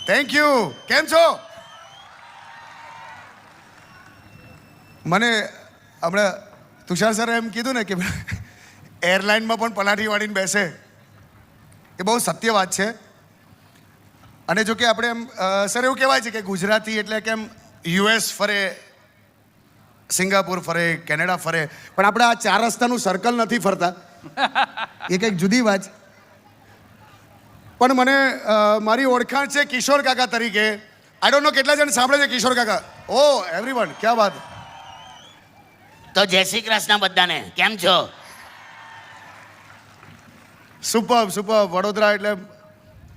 Thank you. કેમ છો? મને હમણાં તુષાર સરે એમ કીધું ને કે એરલાઇનમાં પણ પલાઠી વાળીને બેસે, એ બહુ સત્ય વાત છે. અને જો કે આપણે એમ સર એવું કહેવાય છે કે ગુજરાતી એટલે કે એમ યુએસ ફરે, સિંગાપુર ફરે, કેનેડા ફરે, પણ આપણે આ 4 રસ્તાનું સર્કલ નથી ફરતા, એ કંઈક જુદી વાત. પણ મને મારી ઓળખાણ છે કિશોર કાકા તરીકે. આઈ ડોન્ટ નો કેટલા જણ સાંભળે છે કિશોર કાકા? ઓ એવરીવન, ક્યાં વાત. તો જય શ્રી કૃષ્ણ બધાને. કેમ છો? Super super. વડોદરા એટલે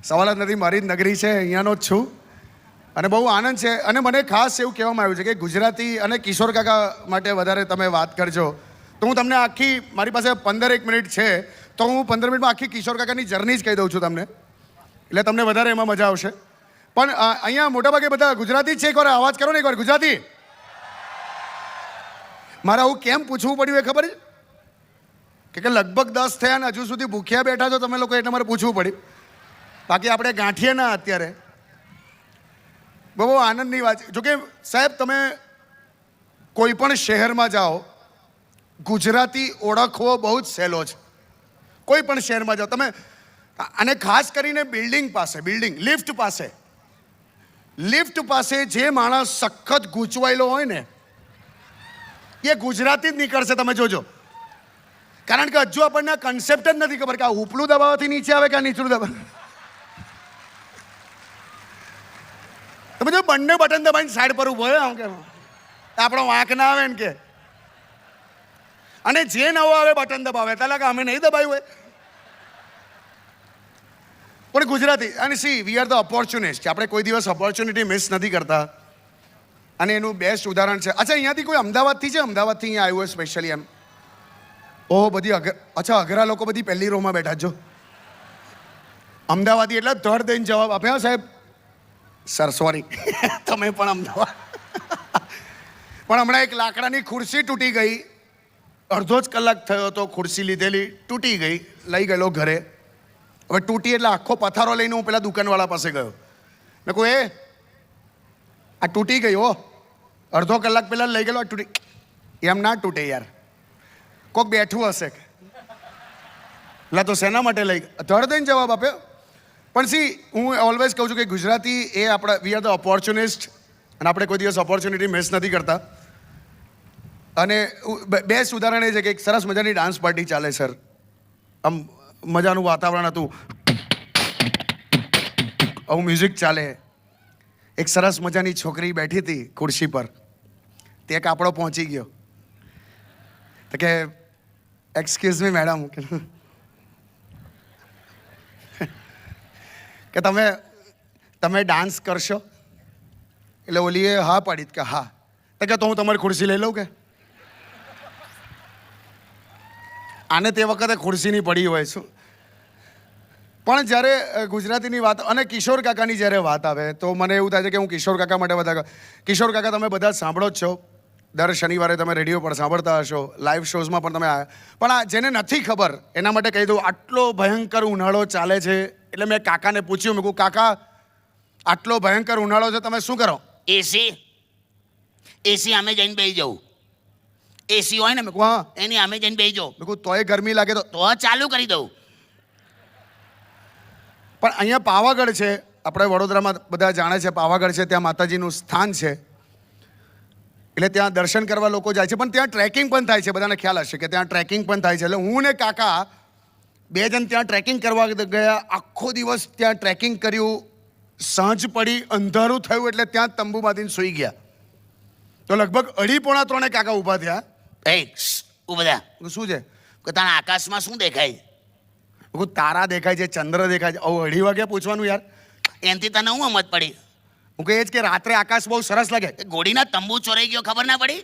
સવાલ જ નથી, મારી જ નગરી છે, અહીંયાનો જ છું. અને બહુ આનંદ છે. અને મને ખાસ એવું કહેવામાં આવ્યું છે કે ગુજરાતી અને કિશોર કાકા માટે વધારે તમે વાત કરજો. તો હું તમને આખી, મારી પાસે 15 મિનિટ છે, તો હું 15 મિનિટમાં આખી કિશોર કાકાની જર્ની જ કહી દઉં છું તમને, એટલે તમને વધારે એમાં મજા આવશે. પણ અહીંયા મોટાભાગે બધા ગુજરાતી જ છે. એકવાર અવાજ કરો ને, એકવાર ગુજરાતી. મારે આવું કેમ પૂછવું પડ્યું એ ખબર છે કે લગભગ 10 થયા ને હજુ સુધી ભૂખ્યા બેઠા છો તમે લોકો, એટલે મારે પૂછવું પડ્યું. બાકી આપણે ગાંઠીએ ના અત્યારે. બહુ આનંદની વાત. જોકે સાહેબ તમે કોઈ પણ શહેરમાં જાઓ, ગુજરાતી ઓળખવો બહુ જ સહેલો છે. કોઈ પણ શહેરમાં જાઓ તમે, અને ખાસ કરીને બિલ્ડિંગ પાસે, લિફ્ટ પાસે જે માણસ સખત ગૂંચવાયેલો હોય ને, એ ગુજરાતી જ નીકળશે, તમે જોજો. કારણ કે હજુ આપણને કન્સેપ્ટ જ નથી ખબર કે આ ઉપલું દબાવવાથી નીચે આવે કે આ નીચલું દબાવ. તમે જો બંને બટન દબાવીને સાઈડ પર ઉભો હોય, આમ કે આપણો વાંક ના આવે ને કે. અને જે નવો આવે બટન દબાવે, એટલે કે અમે નહીં દબાવ્યું હોય. પણ ગુજરાતી, અને સી વી આર ધ ઓપોર્ચ્યુનિસ્ટ. આપણે કોઈ દિવસ ઓપોર્ચ્યુનિટી મિસ નથી કરતા. અને એનું બેસ્ટ ઉદાહરણ છે. અચ્છા, અહીંયાથી કોઈ અમદાવાદથી છે? અમદાવાદથી અહીંયા આવ્યું હોય સ્પેશિયલી એમ? ઓહ, બધી અચ્છા, અઘરા લોકો બધી પહેલી રોમાં બેઠા છો. અમદાવાદી એટલે ધડ દઈને જવાબ આપ્યા સાહેબ. સર સોરી, તમે પણ અમદાવાદ. પણ હમણાં એક લાકડાની ખુરશી તૂટી ગઈ, અડધો જ કલાક થયો હતો, ખુરશી લીધેલી તૂટી ગઈ, લઈ ગયેલો ઘરે. હવે તૂટી એટલે આખો પથારો લઈને હું પેલા દુકાનવાળા પાસે ગયો. મેં કહું, આ તૂટી ગઈ હો, અડધો કલાક પહેલા લઈ ગયેલો, તૂટી. એમ ના તૂટે યાર, કોક બેઠું હશે. એટલે તો શેના માટે લઈ ધડ દઈને જવાબ આપ્યો. પણ સી હું ઓલવેઝ કહું છું કે ગુજરાતી એ આપણા, વી આર ધ ઓપોર્ચ્યુનિસ્ટ, અને આપણે કોઈ દિવસ ઓપોર્ચ્યુનિટી મિસ નથી કરતા. અને બેસ્ટ ઉદાહરણ એ છે કે એક સરસ મજાની ડાન્સ પાર્ટી ચાલે સર. આમ મજાનું વાતાવરણ હતું, આવું મ્યુઝિક ચાલે. એક સરસ મજાની છોકરી બેઠી હતી ખુરશી પર. તે એક આપણો પહોંચી ગયો તો કે એક્સક્યુઝ મી મેડમ, કે તમે ડાન્સ કરશો? એટલે ઓલીએ હા પાડી કે હા. તો કે તો હું તમારી ખુરશી લઈ લઉં કે? આને તે વખતે ખુરશીની પડી હોય શું. પણ જ્યારે ગુજરાતીની વાત અને કિશોર કાકાની જ્યારે વાત આવે તો મને એવું થાય છે કે હું કિશોર કાકા માટે બધા, કિશોર કાકા તમે બધા સાંભળો જ છો, દર શનિવારે તમે રેડિયો પર સાંભળતા હશો, લાઈવ શોઝમાં પણ તમે આવ્યા. પણ આ જેને નથી ખબર એના માટે કહી દઉં, આટલો ભયંકર ઉનાળો ચાલે છે, એટલે મેં કાકાને પૂછ્યું, મેં કહું કાકા આટલો ભયંકર ઉનાળો છે, તમે શું કરો? એસી અમે જઈને બેસી જવું. એસી હોય ને, મેં કહું હા, એની અમે જઈને બેસી જાઉં. મેં કહું તોય ગરમી લાગે તો ચાલુ કરી દઉં. પણ અહીંયા પાવાગઢ છે, આપણે વડોદરામાં બધા જાણે છે પાવાગઢ છે, ત્યાં માતાજીનું સ્થાન છે, એટલે ત્યાં દર્શન કરવા લોકો જાય છે. પણ ત્યાં ટ્રેકિંગ પણ થાય છે, બધાને ખ્યાલ હશે કે ત્યાં ટ્રેકિંગ પણ થાય છે. એટલે હું ને કાકા 2 જણ ત્યાં ટ્રેકિંગ કરવા ગયા. આખો દિવસ ત્યાં ટ્રેકિંગ કર્યું. સાંજ પડી, અંધારું થયું એટલે ત્યાં તંબુ બાંધીને સૂઈ ગયા. તો લગભગ 2:30-3 કાકા ઊભા થયા. બધા શું છે કે તારા આકાશમાં શું દેખાય? તારા દેખાય છે, ચંદ્ર દેખાય છે. 2:30 વાગ્યા પૂછવાનું યાર, એનથી તને હું સમજ પડી? હું કહે કે રાત્રે આકાશ બહુ સરસ લાગે. ઘોડીના તંબુ ચોરાઈ ગયો, ખબર ના પડી?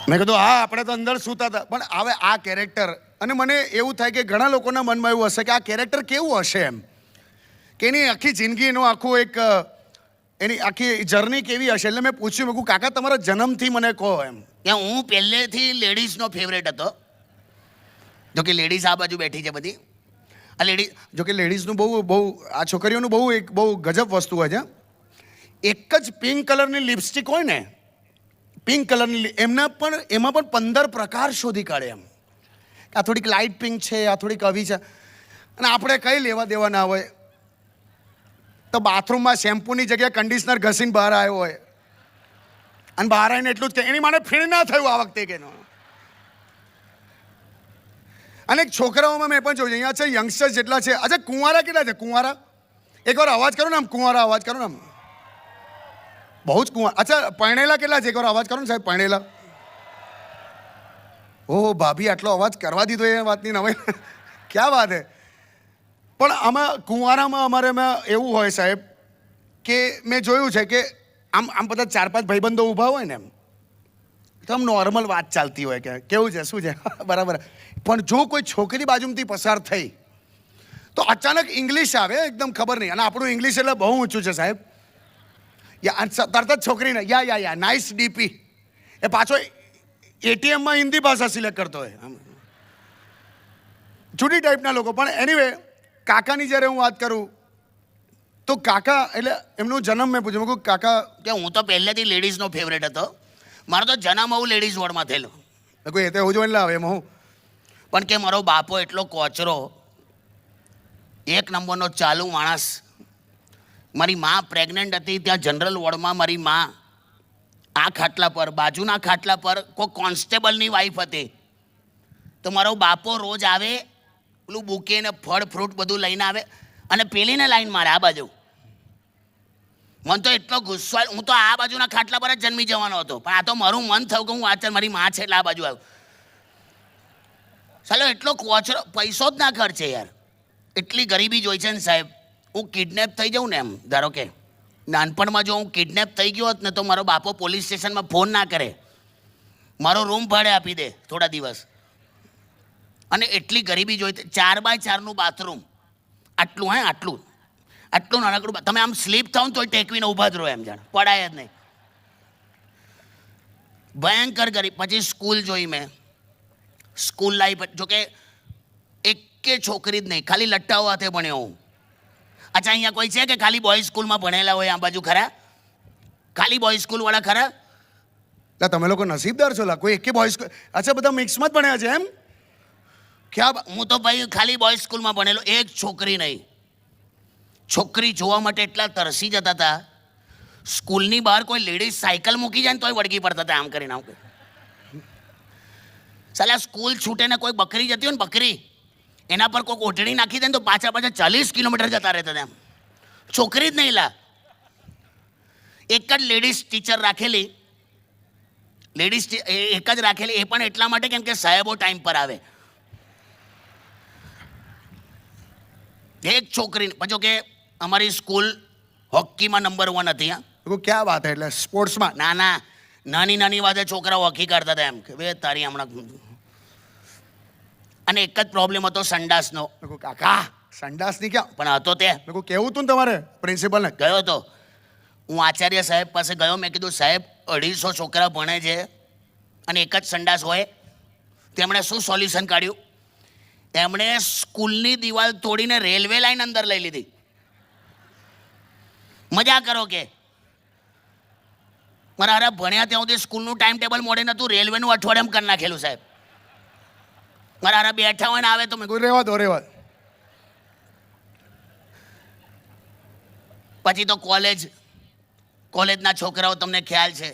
મેં કીધું હા, આપણે તો અંદર સૂતા હતા. પણ હવે આ કેરેક્ટર, અને મને એવું થાય કે ઘણા લોકોના મનમાં એવું હશે કે આ કેરેક્ટર કેવું હશે એમ, કે એની આખી જિંદગીનું આખું એક એની આખી જર્ની કેવી હશે એટલે મેં પૂછ્યું મેં કહું કાકા તમારા જન્મથી મને કહો એમ. કે હું પહેલેથી લેડીઝનો ફેવરેટ હતો. જો કે લેડીઝ આ બાજુ બેઠી છે બધી. આ લેડીઝ જો કે લેડીઝનું બહુ આ છોકરીઓનું બહુ ગજબ વસ્તુ હોય છે. એક જ પિંક કલરની લિપસ્ટિક હોય ને, પિંક કલરની એમાં પણ 15 પ્રકાર શોધી કાઢે એમ. આ થોડીક લાઇટ પિંક છે, આ થોડીક આવી છે, અને આપણે કઈ લેવા દેવા ના હોય. તો બાથરૂમમાં શેમ્પૂની જગ્યાએ કન્ડિશનર ઘસીને બહાર આવ્યો હોય અને બહાર આવીને એટલું જ કે એની મને ફીણ ના થયું આ વખતે કે નો. અને છોકરાઓમાં મેં પણ જોયું અહીંયા છે યંગસ્ટર્સ જેટલા છે. અચ્છા કુંવારા કેટલા છે? કુંવારા એકવાર અવાજ કરો ને આમ, કુંવારા અવાજ કરો ને આમ. બહુ જ કુંવાર. અચ્છા પરણેલા કેટલા છે? એકવાર અવાજ કરો ને સાહેબ, પરણેલા. ઓહો ભાભી આટલો અવાજ કરવા દીધો એ વાતની નવાઈ. ક્યાં વાત હે. પણ આમાં કુંવારામાં અમારેમાં એવું હોય સાહેબ કે મેં જોયું છે કે આમ બધા 4-5 ભાઈબંધો ઊભા હોય ને એમ તો આમ નોર્મલ વાત ચાલતી હોય કે કેવું છે શું છે બરાબર. પણ જો કોઈ છોકરી બાજુમાંથી પસાર થઈ તો અચાનક ઇંગ્લિશ આવે એકદમ ખબર નહીં. અને આપણું ઇંગ્લિશ એટલે બહુ ઊંચું છે સાહેબ. તરત જ છોકરીને યા નાઇસ ડીપી. એ પાછો એટીએમમાં હિન્દી ભાષા સિલેક્ટ કરતો હોય. જુદી ટાઈપના લોકો. પણ એનીવે કાકાની જ્યારે હું વાત કરું તો કાકા એટલે એમનો જન્મ મેં પૂછ્યું. મેં કહ્યું કાકા કે હું તો પહેલેથી લેડીઝનો ફેવરેટ હતો. મારો તો જન્મ હું લેડીઝ વોર્ડમાં થયેલો. મેં કહ્યું એ તો એવું જ એટલે આવે એમાં હું. પણ કે મારો બાપો એટલો કોચરો, એક નંબરનો ચાલુ માણસ. મારી માં પ્રેગ્નન્ટ હતી ત્યાં જનરલ વોર્ડમાં મારી માં આ ખાટલા પર, બાજુના ખાટલા પર કોઈ કોન્સ્ટેબલની વાઈફ હતી. તો મારો બાપો રોજ આવે, પેલું બુકે ને ફળ ફ્રૂટ બધું લઈને આવે અને પેલીને લાઈન મારે આ બાજુ. મને તો એટલો ગુસ્સો આવ્યો. હું તો આ બાજુના ખાટલા પર જ જન્મી જવાનો હતો, પણ આ તો મારું મન થયું કે હું આ મારી માં છે એટલે આ બાજુ આવ્યો. ચાલો એટલો કોચરો, પૈસો જ ના ખર્ચે યાર. એટલી ગરીબી જોઈ છે ને સાહેબ. હું કિડનેપ થઈ જાઉં ને એમ, ધારો કે નાનપણમાં જો હું કિડનેપ થઈ ગયો હોત ને તો મારો બાપો પોલીસ સ્ટેશનમાં ફોન ના કરે, મારો રૂમ ભાડે આપી દે થોડા દિવસ. અને એટલી ગરીબી જોઈ. 4x4નું બાથરૂમ, આટલું આટલું નાનકડું. તમે આમ સ્લીપ થાવ ને તો ટેકવીને ઊભા જ રહો એમ, જાણ પડાય જ નહીં. ભયંકર ગરીબ. પછી સ્કૂલ જોઈ મેં. સ્કૂલ લાઈફ જોકે એકે છોકરી જ નહીં, ખાલી લટ્ટાઓ હાથે ભણ્યો હું. અચ્છા અહીંયા કોઈ છે કે ખાલી બોયઝ સ્કૂલમાં ભણેલા હોય આ બાજુ ખરા? ખાલી બોયઝ સ્કૂલવાળા ખરા? એટલે તમે લોકો નસીબદાર છો. કોઈ એકે બોયઝ. અચ્છા બધા મિક્સમાં જ ભણ્યા છે એમ? ક્યાં? હું તો ભાઈ ખાલી બોયઝ સ્કૂલમાં ભણેલો, એક છોકરી નહીં. છોકરી જોવા માટે એટલા તરસી જતા હતા. સ્કૂલની બહાર કોઈ લેડીઝ સાયકલ મૂકી જાય ને તોય વળગી પડતા હતા આમ કરીને. સાલા સ્કૂલ છૂટે ને કોઈ બકરી જતી હોય ને, બકરી એના પર કોઈ ઓઢણી નાખી દે ને તો પાછા 40 કિલોમીટર જતા રહેતા હતા એમ. છોકરી જ નહીં લા. એક જ લેડીઝ ટીચર રાખેલી, એક જ રાખેલી, એ પણ એટલા માટે કેમ કે સાહેબો ટાઈમ પર આવે. એક છોકરી પછી કે અમારી સ્કૂલ હોકીમાં નંબર 1 હતી. હા ક્યાં વાત હે? એટલે સ્પોર્ટ્સમાં? ના નાની વાતે છોકરાઓ હોકી કરતા હતા એમ કે બે તારી હમણાં. અને એક જ પ્રોબ્લેમ હતો સંડાસનો. કાકા સંડાસની ક્યાં પણ હતો તે. કેવું તું ને તમારે પ્રિન્સિપલને? ગયો તો હું આચાર્ય સાહેબ પાસે ગયો. મેં કીધું સાહેબ 250 છોકરા ભણે છે અને એક જ સંડાસ હોય. તેમણે શું સોલ્યુશન કાઢ્યું? એમણે સ્કૂલની દિવાલ તોડીને રેલવે લાઈન અંદર લઈ લીધી. મજા કરો કે મારા હારા ભણ્યા ત્યાં સુધી સ્કૂલનું ટાઈમ ટેબલ મોડે નહોતું, રેલવેનું અઠવાડિયામાં કરી નાખેલું સાહેબ. મારા હારા બેઠા હોય ને આવે તો મેં કોઈ રહેવા દો. પછી તો કોલેજના છોકરાઓ, તમને ખ્યાલ છે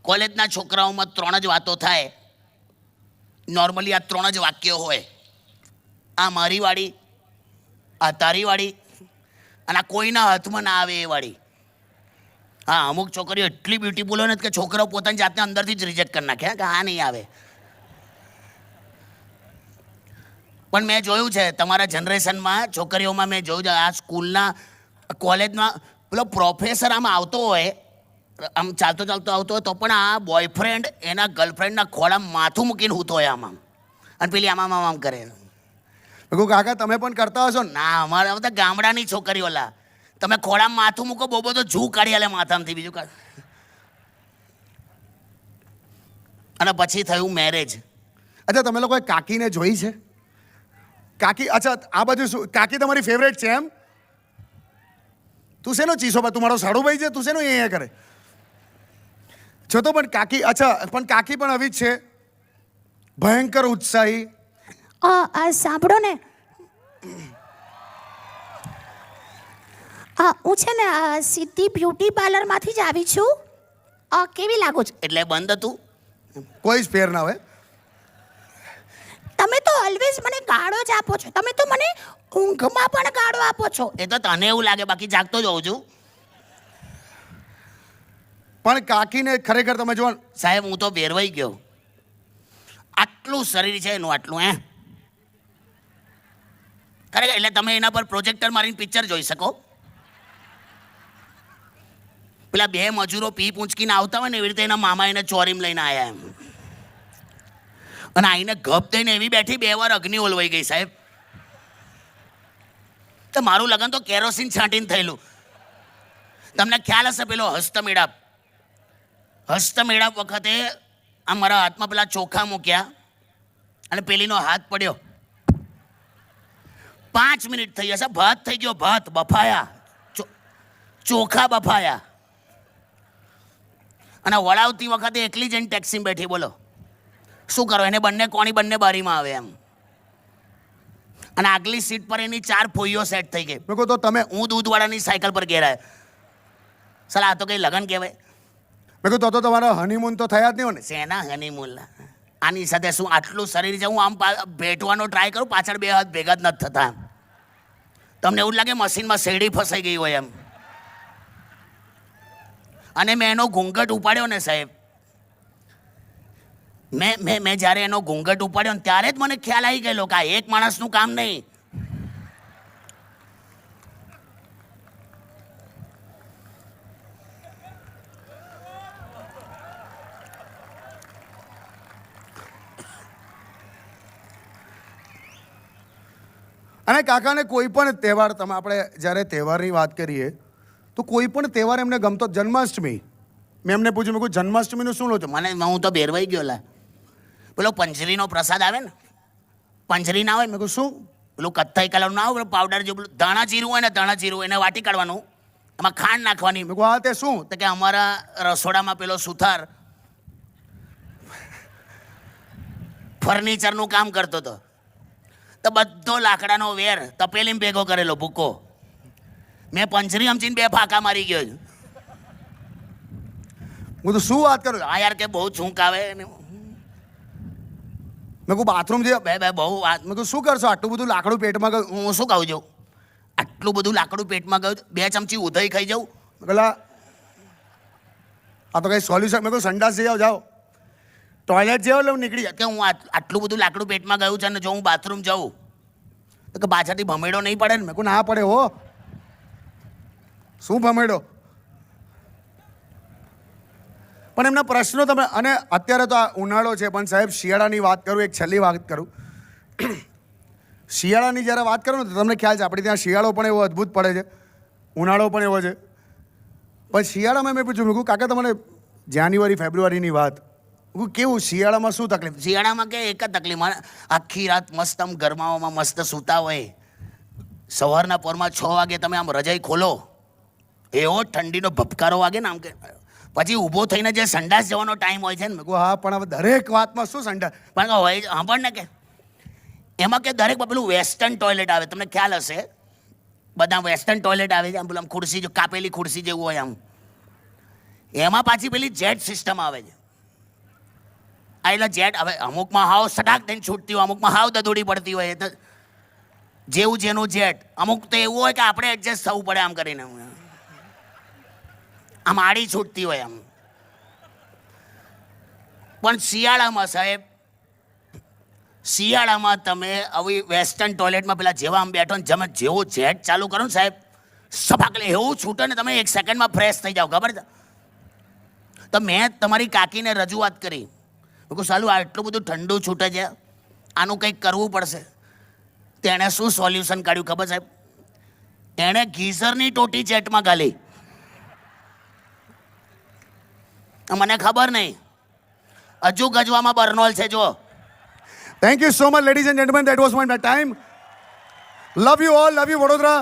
કોલેજના છોકરાઓમાં 3 જ વાતો થાય નોર્મલી. આ 3 જ વાક્યો હોય. આ મારી વાળી, આ તારી વાળી, અને આ કોઈના હાથમાં ના આવે એ વાળી. હા, અમુક છોકરીઓ એટલી બ્યુટીફુલ હોય ને કે છોકરાઓ પોતાની જાતને અંદરથી જ રિજેક્ટ કરી નાખે કે આ નહીં આવે. પણ મેં જોયું છે તમારા જનરેશનમાં છોકરીઓમાં, મેં જોયું છે આ સ્કૂલના કોલેજમાં પેલો પ્રોફેસર આમ આવતો હોય, આમ ચાલતો આવતો હોય તો પણ આ બોયફ્રેન્ડ એના ગર્લફ્રેન્ડના ખોળામાં માથું મૂકીને હૂતો હોય આમ, અને પેલી આમ કરે. કાકા તમે પણ કરતા હશો ને? ના, અમારા બધા ગામડાની છોકરીઓ લા. તમે ખોળામાં માથું મૂકો, બહુ બધો જૂ કાઢી આલે માથામાંથી, બીજું કાઢ. અને પછી થયું મેરેજ. અચ્છા, તમે લોકોએ કાકીને જોઈ છે? કાકી, અચ્છા આ બાજુ શું, કાકી તમારી ફેવરેટ છે એમ? તું શેનો ચીસો તું મારો સાડુભાઈ છે, તું શેનો એ કરે છો? તો પણ કાકી, અચ્છા પણ કાકી પણ આવી જ છે, ભયંકર ઉત્સાહી. સાંભળો ને, હું છે ને સિદ્ધિ બ્યુટી પાર્લરમાંથી જ આવી છું. કેવી લાગુ છું? એટલે બંધ હતું. કોઈ જ ફેર ના હોય. તમે તો ઓલવેઝ મને ગાળો જ આપો છો. તમે તો મને ઊંઘમાં પણ ગાળો આપો છો. એ તો તને એવું લાગે, બાકી જાગતો જ હોઉં છું. પણ કાકીને ખરેખર તમે જો સાહેબ, હું તો બેરવાઈ ગયો. આટલું શરીર છે એનું, આટલું ખરેખર. એટલે તમે એના પર પ્રોજેક્ટર મારીને પિક્ચર જોઈ શકો. પેલા બે મજૂરો પી પૂંચકીને આવતા હોય ને, એવી રીતે એના મામા એને ચોરીમ લઈને આવ્યા એમ. અને આઈને ગપ થઈને એવી બેઠી, 2 વાર અગ્નિ ઓલવાઈ ગઈ સાહેબ. તો મારું લગન તો કેરોસીન છાંટીને થયેલું. તમને ખ્યાલ હશે પેલો હસ્તમેળાપ વખતે આ મારા હાથમાં પેલા ચોખા મૂક્યા અને પેલીનો હાથ પડ્યો. 5 મિનિટ થઈ હશે, ભાત થઈ ગયો, ભાત બફાયા, ચોખા બફાયા. અને વળાવતી વખતે એકલી જઈને ટેક્સીમાં બેઠી. બોલો શું કરો? એને બંને બારીમાં આવે એમ. અને આગલી સીટ પર એની 4 ફોઈઓ સેટ થઈ ગઈ. મેં કહું તો તમે, હું દૂધવાળાની સાયકલ પર ઘેરાય. સલા આ તો કઈ લગન કહેવાય? મેં કહું તો તમારા હનીમૂન તો થયા જ નહીં હોય ને? શેના હનીમૂન? આની સાથે શું આટલું શરીર છે, હું આમ ભેટવાનો ટ્રાય કરું, પાછળ 2 હાથ ભેગા જ નથી થતા. તમને એવું લાગે મશીનમાં શેરડી ફસાઈ ગઈ હોય એમ. અને મેં એનો ઘૂંઘટ ઉપાડ્યો ને સાહેબ, મેં જ્યારે એનો ઘૂંઘટ ઉપાડ્યો ને ત્યારે જ મને ખ્યાલ આવી ગયેલો કે આ એક માણસનું કામ નહીં. અને કાકાને કોઈ પણ તહેવાર, તમે આપણે જ્યારે તહેવારની વાત કરીએ તો કોઈ પણ તહેવાર એમને ગમતો. જન્માષ્ટમી, મેં એમને પૂછ્યું, મેં કહ્યું જન્માષ્ટમીનું શું લો છો? હું તો બેરવાઈ ગયો લા. પેલો પંજરીનો પ્રસાદ આવે ને, પંજરી ના હોય, મેં કહ્યું શું? પેલું કથ્થાઈ કલરનું ના હોય, પાવડર જેવું, પેલું ધાણા જીરું હોય ને, ધાણા જીરું એને વાટી કાઢવાનું, એમાં ખાંડ નાખવાની. મેં કહ્યું હા, તે શું? તો કે અમારા રસોડામાં પેલો સુથાર ફર્નિચરનું કામ કરતો હતો, તો બધો લાકડાનો વેર તપેલીમાં ભેગો કરેલો ભૂકો. મેં પંજરી સમજીને 2 ફાંકા મારી ગયો. હું તો શું વાત કરું? હા યાર, કે બહુ છૂંક આવે. મેં કહું બાથરૂમ જે બહુ વાત. મેં કહું શું કરશો? આટલું બધું લાકડું પેટમાં ગયું. હું શું કહું છું, આટલું બધું લાકડું પેટમાં ગયું, 2 ચમચી ઉધઈ ખાઈ જાઉં. પેલા આ તો કઈ સોલ્યુશન. મેં કહું સંડાસ જઈ જાઓ, ટોયલેટ જેવો એટલે નીકળી જાય. કે હું આટલું બધું લાકડું પેટમાં ગયું છે ને જો હું બાથરૂમ જાઉં તો કે પાછળથી ભમેડો નહીં પડે ને? મેં કહું ના પડે હો. શું ભમેડો? પણ એમના પ્રશ્નો તમે, અને અત્યારે તો આ ઉનાળો છે, પણ સાહેબ શિયાળાની વાત કરું, એક છેલ્લી વાત કરું. શિયાળાની જ્યારે વાત કરું ને તો તમને ખ્યાલ છે આપણે ત્યાં શિયાળો પણ એવો અદ્ભુત પડે છે, ઉનાળો પણ એવો છે. પણ શિયાળામાં મેં પૂછ્યું, મેં કહું કાકા તમને જાન્યુઆરી ફેબ્રુઆરીની વાત, કેવું શિયાળામાં શું તકલીફ? શિયાળામાં કે એક જ તકલીફ, આખી રાત મસ્ત આમ ગરમાવામાં મસ્ત સૂતા હોય, સવારના પોરમાં 6 વાગે તમે આમ રજાઈ ખોલો, એવો ઠંડીનો ભપકારો વાગે ને આમ, કે પછી ઊભો થઈને જે સંડાસ જવાનો ટાઈમ હોય છે ને, હા પણ હવે દરેક વાતમાં શું સંડાસ? પણ હોય સાંભળ ને, કે એમાં કે દરેક પેલું વેસ્ટર્ન ટોયલેટ આવે, તમને ખ્યાલ હશે, બધા વેસ્ટર્ન ટોયલેટ આવે છે, આમ પેલું ખુરશી, જો કાપેલી ખુરશી જેવું હોય આમ, એમાં પાછી પેલી જેટ સિસ્ટમ આવે છે. એટલે જેટ હવે અમુકમાં હાવ સટાક દઈને છૂટતી હોય, અમુકમાં હાવ દદોડી પડતી હોય, તો જેવું જેનું જેટ. અમુક તો એવું હોય કે આપણે એડજસ્ટ થવું પડે આમ કરીને, આમ આડી છૂટતી હોય આમ. પણ શિયાળામાં સાહેબ, શિયાળામાં તમે આવી વેસ્ટર્ન ટોયલેટમાં પેલા જેવા આમ બેઠો ને તમે જેવો જેટ ચાલુ કરો ને સાહેબ, સફાકલે એવું છૂટે ને તમે 1 સેકન્ડમાં ફ્રેશ થઈ જાઓ, ખબર છે? તો મેં તમારી કાકીને રજૂઆત કરી, મેં કહું સાલું આટલું બધું ઠંડુ છૂટે છે, આનું કંઈક કરવું પડશે. તેણે શું સોલ્યુશન કાઢ્યું ખબર સાહેબ? એણે ગીઝરની ટોટી ચેટમાં ગાલી. મને ખબર નહીં, હજુ ગજવામાં બર્નોલ છે જો. Thank you so much ladies and gentleman, that was my time. Love you all, love you Vadodara.